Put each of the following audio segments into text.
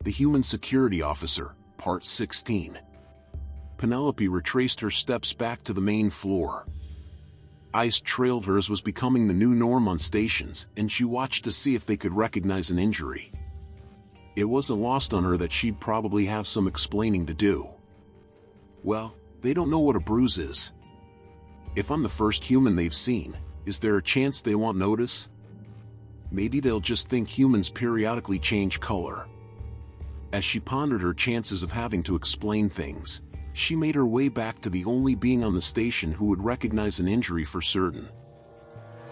The Human Security Officer, Part 16. Penelope retraced her steps back to the main floor. Eyes trailed hers was becoming the new norm on stations, and she watched to see if they could recognize an injury. It wasn't lost on her that she'd probably have some explaining to do. Well, they don't know what a bruise is. If I'm the first human they've seen, is there a chance they won't notice? Maybe they'll just think humans periodically change color. As she pondered her chances of having to explain things, she made her way back to the only being on the station who would recognize an injury for certain.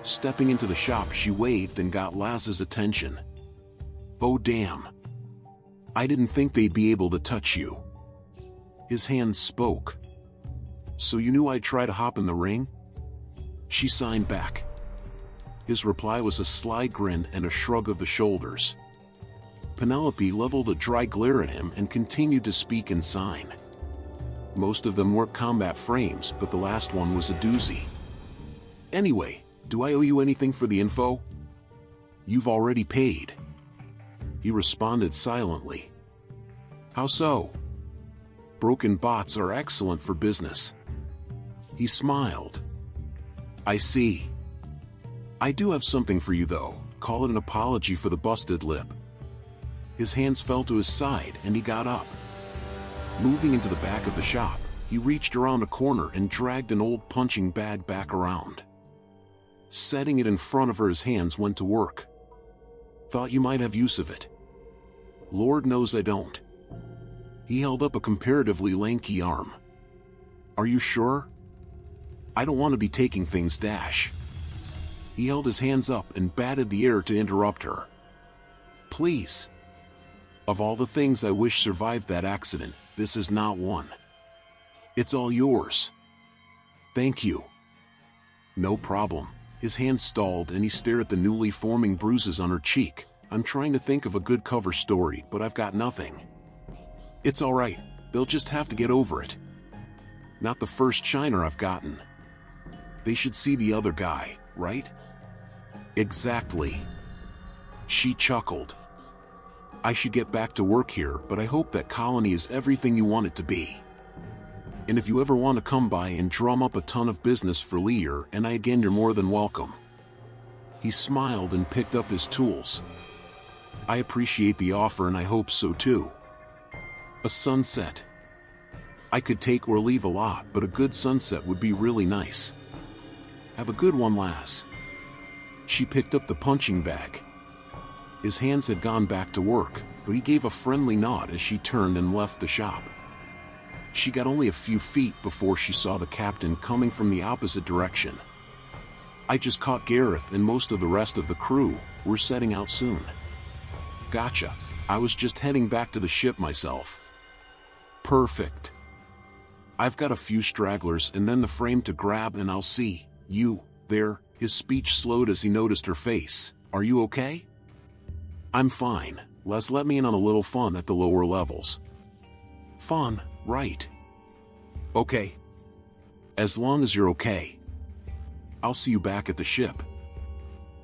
Stepping into the shop, she waved and got Laz's attention. "Oh damn. I didn't think they'd be able to touch you." His hands spoke. "So you knew I'd try to hop in the ring?" She signed back. His reply was a sly grin and a shrug of the shoulders. Penelope leveled a dry glare at him and continued to speak in sign. Most of them weren't combat frames, but the last one was a doozy. "Anyway, do I owe you anything for the info?" "You've already paid." He responded silently. "How so?" "Broken bots are excellent for business." He smiled. "I see. I do have something for you though. Call it an apology for the busted lip." His hands fell to his side and he got up. Moving into the back of the shop, he reached around a corner and dragged an old punching bag back around. Setting it in front of her, his hands went to work. "Thought you might have use of it." "Lord knows I don't." He held up a comparatively lanky arm. "Are you sure? I don't want to be taking things dash." He held his hands up and batted the air to interrupt her. "Please. Of all the things I wish survived that accident, this is not one. It's all yours." "Thank you." "No problem." His hands stalled and he stared at the newly forming bruises on her cheek. "I'm trying to think of a good cover story, but I've got nothing." "It's all right. They'll just have to get over it. Not the first shiner I've gotten. They should see the other guy, right?" "Exactly." She chuckled. "I should get back to work here, but I hope that colony is everything you want it to be. And if you ever want to come by and drum up a ton of business for Lear and I again, you're more than welcome." He smiled and picked up his tools. "I appreciate the offer and I hope so too." A sunset. "I could take or leave a lot, but a good sunset would be really nice." "Have a good one, Laz." She picked up the punching bag. His hands had gone back to work, but he gave a friendly nod as she turned and left the shop. She got only a few feet before she saw the captain coming from the opposite direction. "I just caught Gareth and most of the rest of the crew. We're setting out soon." "Gotcha. I was just heading back to the ship myself." "Perfect. I've got a few stragglers and then the frame to grab and I'll see you there." His speech slowed as he noticed her face. "Are you okay?" "I'm fine. Les let me in on a little fun at the lower levels." "Fun, right. Okay. As long as you're okay. I'll see you back at the ship."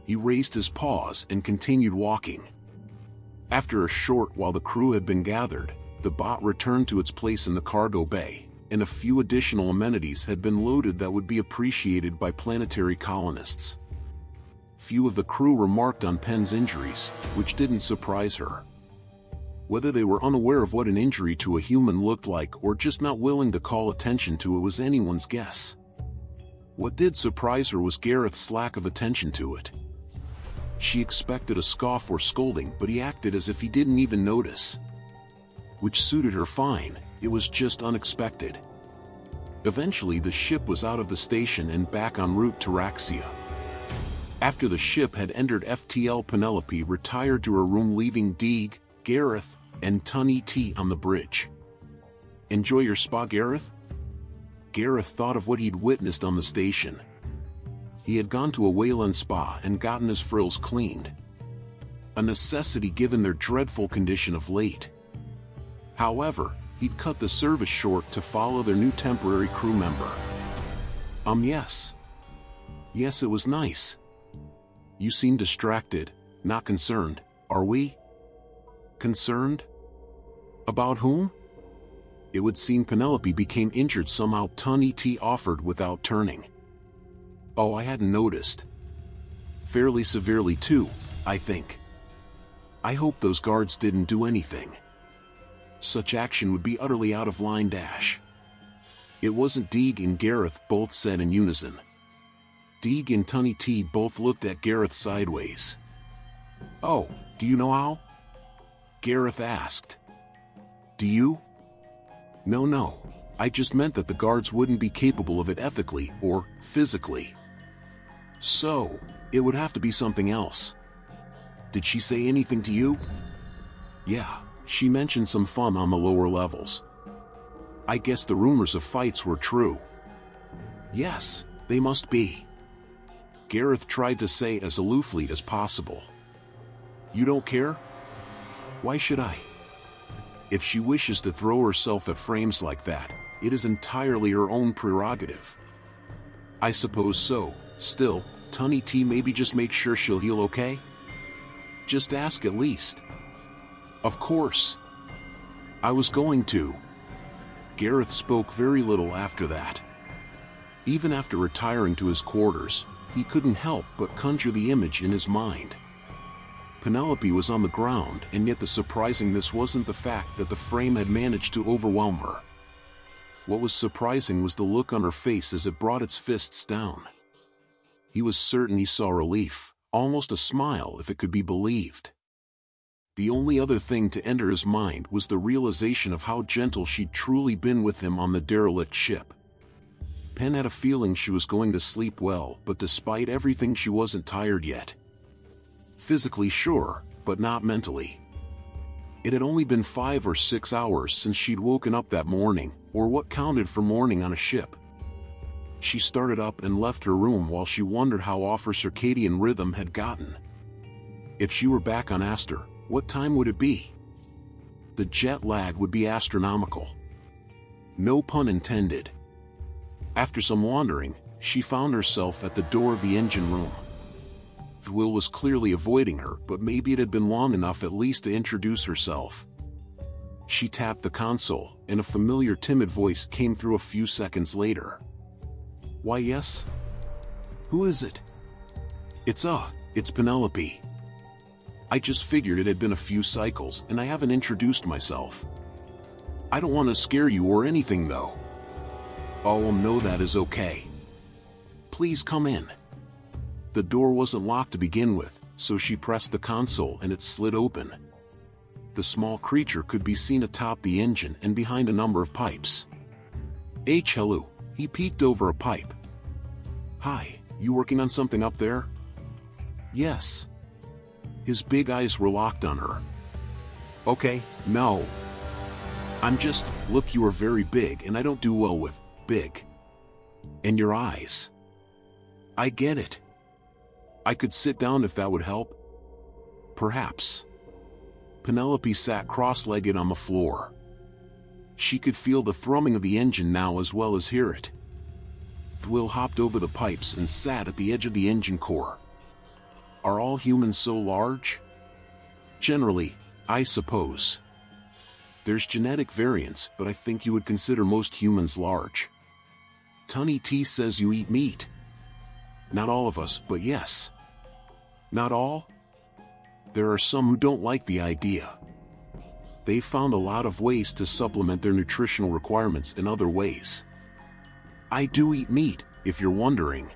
He raised his paws and continued walking. After a short while the crew had been gathered, the bot returned to its place in the cargo bay, and a few additional amenities had been loaded that would be appreciated by planetary colonists. Few of the crew remarked on Penn's injuries, which didn't surprise her. Whether they were unaware of what an injury to a human looked like or just not willing to call attention to it was anyone's guess. What did surprise her was Gareth's lack of attention to it. She expected a scoff or scolding, but he acted as if he didn't even notice. Which suited her fine, it was just unexpected. Eventually the ship was out of the station and back en route to Raxia. After the ship had entered FTL, Penelope retired to her room, leaving Deeg, Gareth, and Tunny T on the bridge. "Enjoy your spa, Gareth?" Gareth thought of what he'd witnessed on the station. He had gone to a Wayland spa and gotten his frills cleaned. A necessity given their dreadful condition of late. However, he'd cut the service short to follow their new temporary crew member. Yes. Yes, it was nice. You seem distracted, not concerned, are we?" "Concerned? About whom? It would seem Penelope became injured somehow, T offered without turning. Oh, I hadn't noticed. Fairly severely too, I think. I hope those guards didn't do anything. Such action would be utterly out of line. It wasn't Deeg and Gareth, both said in unison. Deeg and T both looked at Gareth sideways. Oh, do you know how? Gareth asked. Do you? No, I just meant that the guards wouldn't be capable of it ethically or physically. So, it would have to be something else. Did she say anything to you? Yeah, she mentioned some fun on the lower levels. I guess the rumors of fights were true. Yes, they must be. Gareth tried to say as aloofly as possible. You don't care? Why should I? If she wishes to throw herself at frames like that, it is entirely her own prerogative. I suppose so. Still, T maybe just make sure she'll heal okay? Just ask at least. Of course. I was going to. Gareth spoke very little after that. Even after retiring to his quarters, he couldn't help but conjure the image in his mind. Penelope was on the ground, and yet the surprisingness wasn't the fact that the frame had managed to overwhelm her. What was surprising was the look on her face as it brought its fists down. He was certain he saw relief, almost a smile if it could be believed. The only other thing to enter his mind was the realization of how gentle she'd truly been with him on the derelict ship. Pen had a feeling she was going to sleep well, but despite everything she wasn't tired yet. Physically sure, but not mentally. It had only been 5 or 6 hours since she'd woken up that morning, or what counted for morning on a ship. She started up and left her room while she wondered how off her circadian rhythm had gotten. If she were back on Aster, what time would it be? The jet lag would be astronomical. No pun intended. After some wandering, she found herself at the door of the engine room. Will was clearly avoiding her, but maybe it had been long enough at least to introduce herself. She tapped the console, and a familiar timid voice came through a few seconds later. Why yes? Who is it? It's Penelope. I just figured it had been a few cycles, and I haven't introduced myself. I don't want to scare you or anything though. Oh no, that is okay. Please come in. The door wasn't locked to begin with, so she pressed the console and it slid open. The small creature could be seen atop the engine and behind a number of pipes. Hello, he peeked over a pipe. Hi, you working on something up there? Yes. His big eyes were locked on her. Okay, no. Look, you are very big and I don't do well with big. And your eyes. I get it. I could sit down if that would help. Perhaps. Penelope sat cross-legged on the floor. She could feel the thrumming of the engine now as well as hear it. Will hopped over the pipes and sat at the edge of the engine core. Are all humans so large? Generally, I suppose. There's genetic variance, but I think you would consider most humans large. T says you eat meat. Not all of us, but yes. Not all? There are some who don't like the idea. They've found a lot of ways to supplement their nutritional requirements in other ways. I do eat meat, if you're wondering.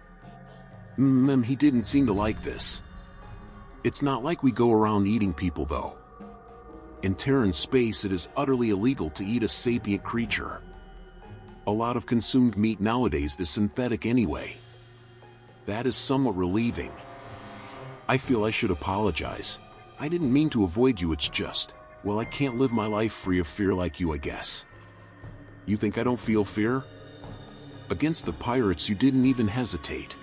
He didn't seem to like this. It's not like we go around eating people though. In Terran space it is utterly illegal to eat a sapient creature. A lot of consumed meat nowadays is synthetic anyway. That is somewhat relieving. I feel I should apologize. I didn't mean to avoid you, it's just, well, I can't live my life free of fear like you, I guess. You think I don't feel fear? Against the pirates you didn't even hesitate.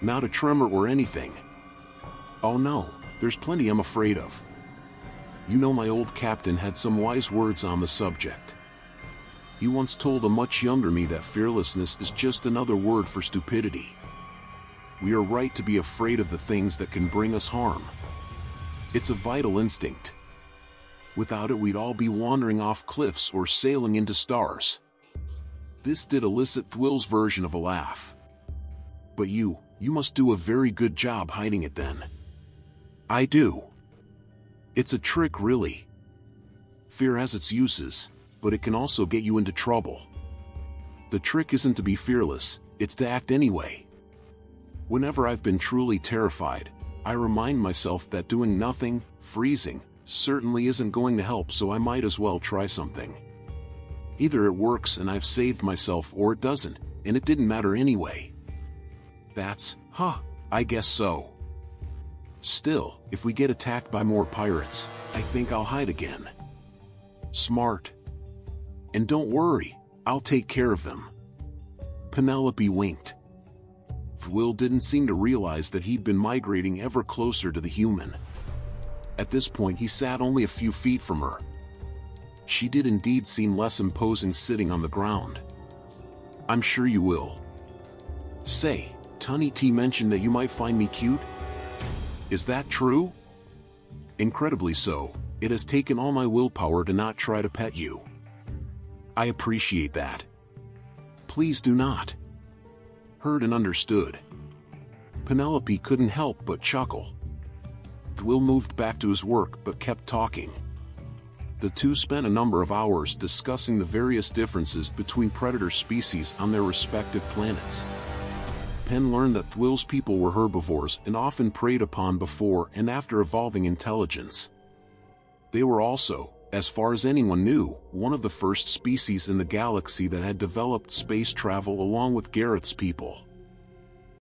Not a tremor or anything. Oh no, there's plenty I'm afraid of. You know, my old captain had some wise words on the subject. He once told a much younger me that fearlessness is just another word for stupidity. We are right to be afraid of the things that can bring us harm. It's a vital instinct. Without it, we'd all be wandering off cliffs or sailing into stars. This did elicit Thwill's version of a laugh. But you must do a very good job hiding it then. I do. It's a trick, really. Fear has its uses, but it can also get you into trouble. The trick isn't to be fearless, it's to act anyway. Whenever I've been truly terrified, I remind myself that doing nothing, freezing, certainly isn't going to help, so I might as well try something. Either it works and I've saved myself, or it doesn't, and it didn't matter anyway. I guess so. Still, if we get attacked by more pirates, I think I'll hide again. Smart. And don't worry, I'll take care of them. Penelope winked. Thwill didn't seem to realize that he'd been migrating ever closer to the human. At this point he sat only a few feet from her. She did indeed seem less imposing sitting on the ground. I'm sure you will. Say, Tunny T mentioned that you might find me cute? Is that true? Incredibly so. It has taken all my willpower to not try to pet you. I appreciate that. Please do not. Heard and understood. Penelope couldn't help but chuckle. Thwill moved back to his work but kept talking. The two spent a number of hours discussing the various differences between predator species on their respective planets. Penn learned that Thwill's people were herbivores and often preyed upon before and after evolving intelligence. They were also, as far as anyone knew, one of the first species in the galaxy that had developed space travel along with Gareth's people.